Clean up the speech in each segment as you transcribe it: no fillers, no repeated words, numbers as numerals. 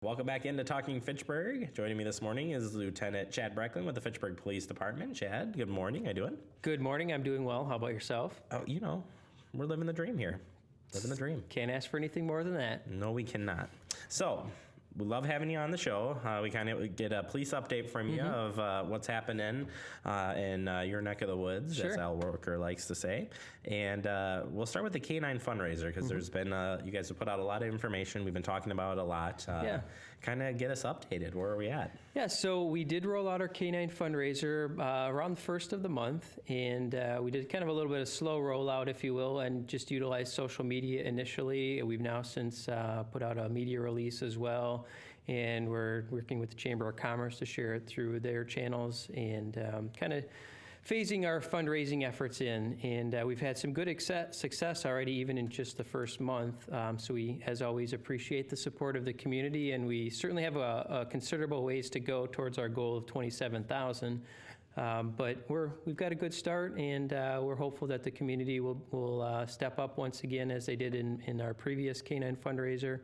Welcome back into Talking Fitchburg. Joining me this morning is Lieutenant Chad Brecklin with the Fitchburg Police Department. Chad, good morning. How you doing? Good morning. I'm doing well. How about yourself? Oh, we're living the dream here. Living the dream. Can't ask for anything more than that. No, we cannot. So, we love having you on the show. We kind of get a police update from you of what's happening in your neck of the woods, Sure. as Al Walker likes to say. And we'll start with the Canine Fundraiser because there's been, you guys have put out a lot of information. We've been talking about it a lot. Kind of get us updated. Where are we at? Yeah, so we did roll out our Canine Fundraiser around the first of the month, and we did kind of a little bit of slow rollout, if you will, and just utilized social media initially. We've now since put out a media release as well, and we're working with the Chamber of Commerce to share it through their channels and kind of phasing our fundraising efforts in. And we've had some good success already, even in just the first month. So we, as always, appreciate the support of the community, and we certainly have a considerable ways to go towards our goal of $27,000. But we've got a good start, and we're hopeful that the community will step up once again, as they did in our previous Canine Fundraiser,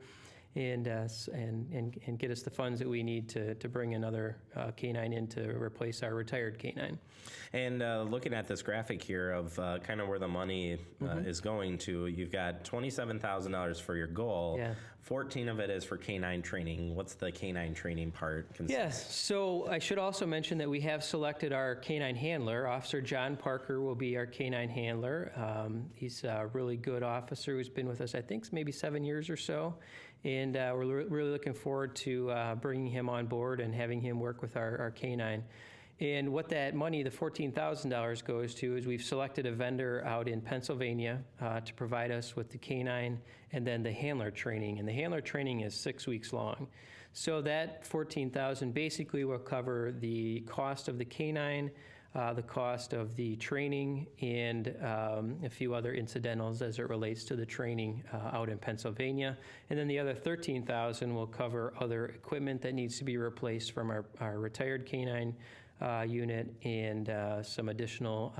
and get us the funds that we need to bring another canine in to replace our retired canine. And looking at this graphic here of kind of where the money is going to, you've got $27,000 for your goal. Yeah. 14 of it is for canine training. What's the canine training part consist? Yes, so I should also mention that we have selected our Canine Handler. Officer John Parker will be our Canine Handler. He's a really good officer who's been with us, I think, maybe 7 years or so. And we're really looking forward to bringing him on board and having him work with our canine. And what that money, the $14,000, goes to is we've selected a vendor out in Pennsylvania to provide us with the canine and then the handler training. And the handler training is 6 weeks long. So that $14,000 basically will cover the cost of the canine, the cost of the training, and a few other incidentals as it relates to the training out in Pennsylvania. And then the other $13,000 will cover other equipment that needs to be replaced from our retired canine unit, and some additional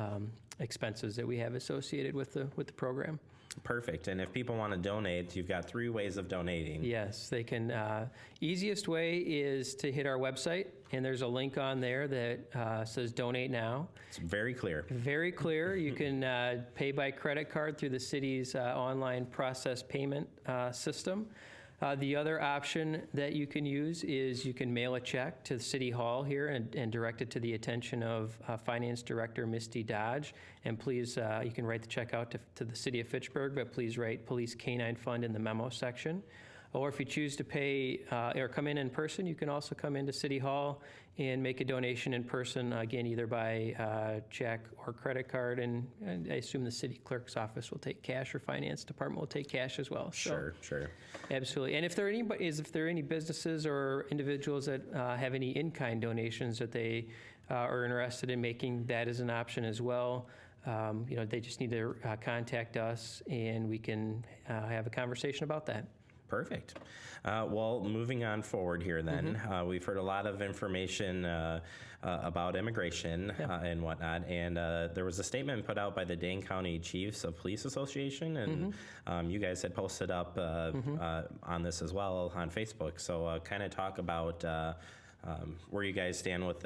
expenses that we have associated with the program. Perfect. And if people want to donate, you've got 3 ways of donating. Yes, they can. Easiest way is to hit our website, and there's a link on there that says Donate Now. It's very clear. Very clear. You can pay by credit card through the city's online process payment system. The other option that you can use is you can mail a check to City Hall here and direct it to the attention of Finance Director Misty Dodge. And please, you can write the check out to the City of Fitchburg, but please write Police Canine Fund in the memo section. Or if you choose to pay or come in person, you can also come into City Hall and make a donation in person, again, either by check or credit card. And I assume the city clerk's office will take cash, or finance department will take cash as well. Sure. Absolutely. And if there are any businesses or individuals that have any in-kind donations that they are interested in making, that is an option as well. They just need to contact us, and we can have a conversation about that. Perfect. Well, moving on forward here then, we've heard a lot of information about immigration and whatnot, and there was a statement put out by the Dane County Chiefs of Police Association, and you guys had posted up on this as well on Facebook. So kind of talk about where you guys stand with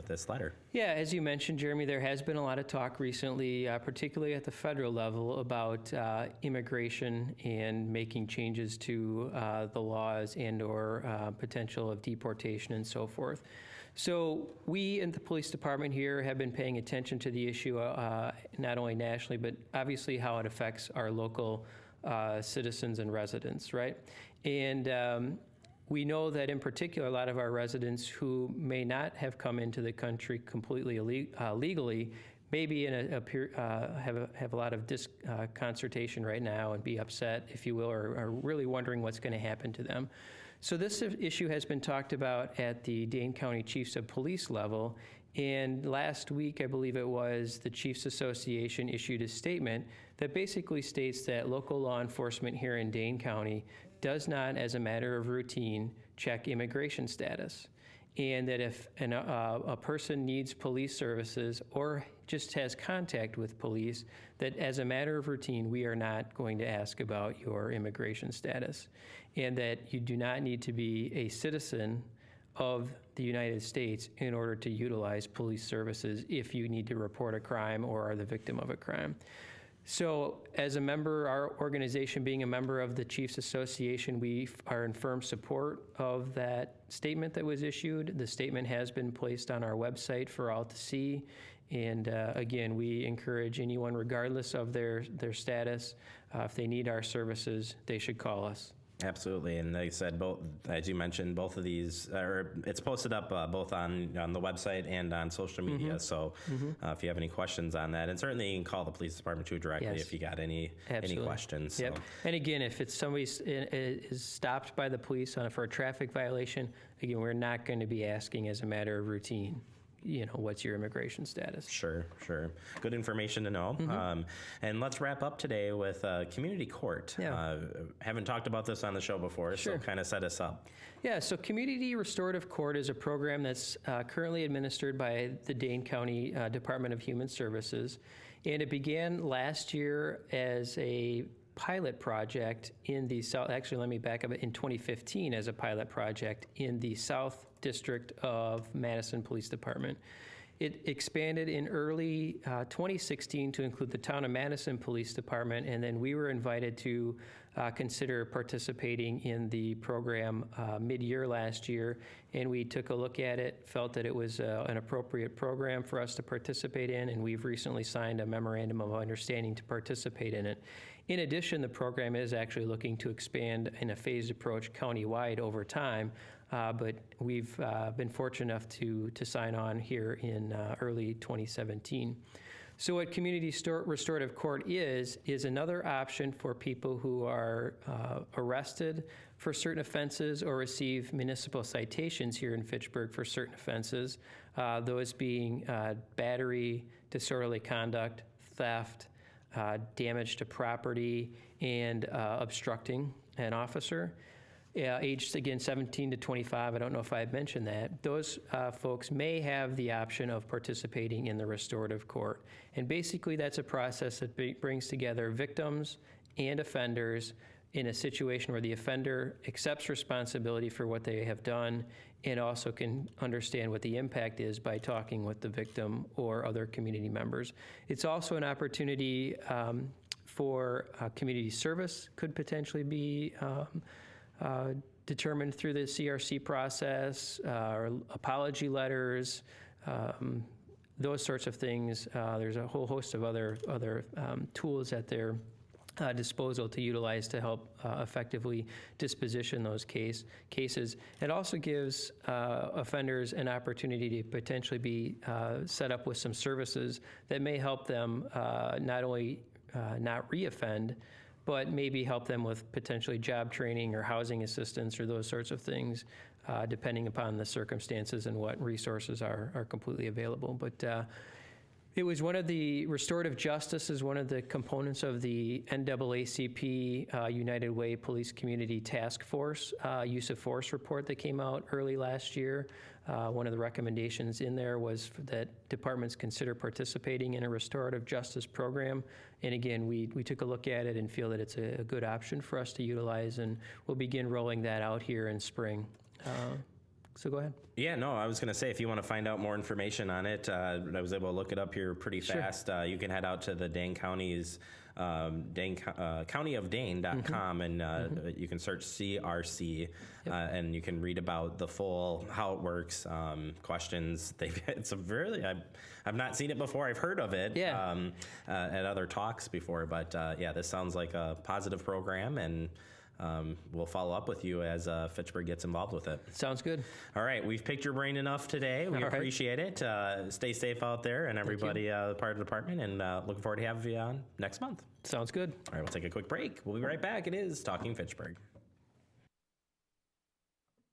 this letter. Yeah, as you mentioned, Jeremy, there has been a lot of talk recently, particularly at the federal level, about immigration and making changes to the laws and/or potential of deportation and so forth. So we in the police department here have been paying attention to the issue, not only nationally, but obviously how it affects our local citizens and residents, right? And we know that in particular, a lot of our residents who may not have come into the country completely legally may be in have a lot of disconcertation right now and be upset, if you will, or are really wondering what's going to happen to them. So this issue has been talked about at the Dane County Chiefs of Police level. And last week, I believe it was, the Chiefs Association issued a statement that basically states that local law enforcement here in Dane County does not, as a matter of routine, check immigration status. and that if a person needs police services or just has contact with police, that as a matter of routine, we are not going to ask about your immigration status, and that you do not need to be a citizen of the United States in order to utilize police services if you need to report a crime or are the victim of a crime. So as a member, our organization being a member of the Chiefs Association, we are in firm support of that statement that was issued. The statement has been placed on our website for all to see. And again, we encourage anyone, regardless of their status, if they need our services, they should call us. Absolutely, and they said both, as you mentioned, both of these, it's posted up both on the website and on social media. So if you have any questions on that, and certainly you can call the police department too directly if you got any questions. Yep. So. And again, if it's somebody is stopped by the police for a traffic violation, again, we're not going to be asking as a matter of routine, what's your immigration status? Sure. Good information to know. And let's wrap up today with community court. Yeah. Haven't talked about this on the show before, so kind of set us up. Yeah, so Community Restorative Court is a program that's currently administered by the Dane County Department of Human Services, and it began last year as a pilot project in the South, actually let me back up, in 2015 as a pilot project in the South District of Madison Police Department. It expanded in early 2016 to include the Town of Madison Police Department, and then we were invited to consider participating in the program mid-year last year, and we took a look at it, felt that it was an appropriate program for us to participate in, and we've recently signed a memorandum of understanding to participate in it. In addition, the program is actually looking to expand in a phased approach countywide over time, but we've been fortunate enough to sign on here in early 2017. So what Community Restorative Court is another option for people who are arrested for certain offenses or receive municipal citations here in Fitchburg for certain offenses, those being battery, disorderly conduct, theft, damage to property, and obstructing an officer. Aged, again, 17 to 25, I don't know if I had mentioned that, those folks may have the option of participating in the restorative court. And basically, that's a process that brings together victims and offenders in a situation where the offender accepts responsibility for what they have done and also can understand what the impact is by talking with the victim or other community members. It's also an opportunity for community service, could potentially be determined through the CRC process, or apology letters, those sorts of things. There's a whole host of other tools at their disposal to utilize to help effectively disposition those cases. It also gives offenders an opportunity to potentially be set up with some services that may help them not only not reoffend, but maybe help them with potentially job training or housing assistance or those sorts of things, depending upon the circumstances and what resources are completely available. But it was one of the restorative justice is one of the components of the NAACP United Way Police Community Task Force use of force report that came out early last year. One of the recommendations in there was that departments consider participating in a restorative justice program. And again, we took a look at it and feel that it's a good option for us to utilize, and we'll begin rolling that out here in spring. So go ahead. Yeah, no, I was going to say, if you want to find out more information on it, I was able to look it up here pretty fast. You can head out to the Dane County's countyofdane.com, and you can search CRC, and you can read about the full, how it works, questions. It's a really, I've not seen it before. I've heard of it at other talks before, but this sounds like a positive program, and we'll follow up with you as Fitchburg gets involved with it. Sounds good. All right, we've picked your brain enough today. We appreciate it. Stay safe out there, and everybody part of the department, and looking forward to having you on next month. Sounds good. All right, we'll take a quick break. We'll be right back. It is Talking Fitchburg.